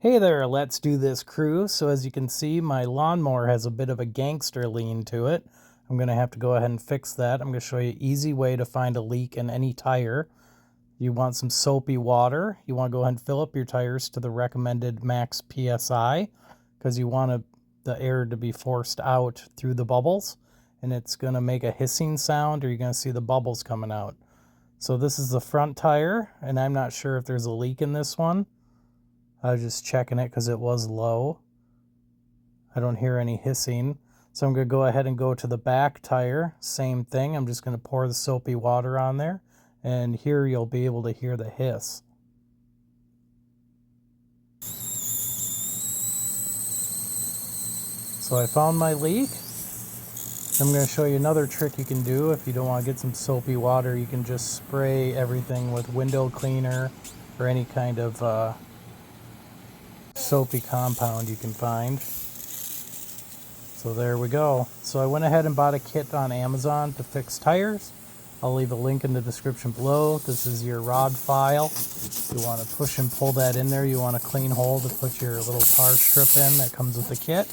Hey there, let's do this crew. So as you can see, my lawnmower has a bit of a gangster lean to it. I'm going to have to go ahead and fix that. I'm going to show you an easy way to find a leak in any tire. You want some soapy water. You want to go ahead and fill up your tires to the recommended max PSI because you want the air to be forced out through the bubbles, and it's going to make a hissing sound or you're going to see the bubbles coming out. So this is the front tire, and I'm not sure if there's a leak in this one. I was just checking it because it was low. I don't hear any hissing. So I'm going to go ahead and go to the back tire. Same thing. I'm just going to pour the soapy water on there. And here you'll be able to hear the hiss. So I found my leak. I'm going to show you another trick you can do. If you don't want to get some soapy water, you can just spray everything with window cleaner or any kind of soapy compound you can find. So there we go. So I went ahead and bought a kit on Amazon to fix tires. I'll leave a link in the description below. This is your rod file. You want to push and pull that in there. You want a clean hole to put your little tar strip in that comes with the kit.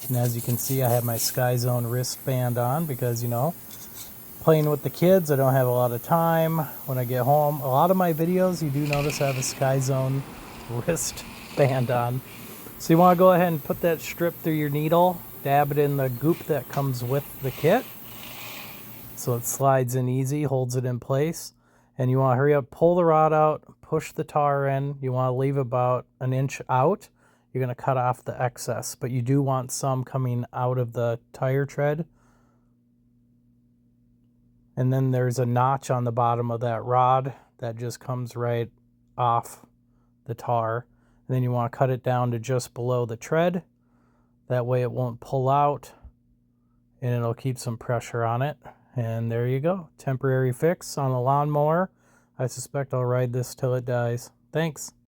And as you can see, I have my Sky Zone wristband on because, you know, playing with the kids, I don't have a lot of time when I get home. A lot of my videos, you do notice I have a Sky Zone wristband on. So you want to go ahead and put that strip through your needle, dab it in the goop that comes with the kit so it slides in easy, holds it in place. And you want to hurry up, pull the rod out, push the tar in. You want to leave about an inch out. You're going to cut off the excess, but you do want some coming out of the tire tread. And then there's a notch on the bottom of that rod that just comes right off the tar. And then you want to cut it down to just below the tread. That way it won't pull out and it'll keep some pressure on it. And there you go. Temporary fix on a lawnmower. I suspect I'll ride this till it dies. Thanks.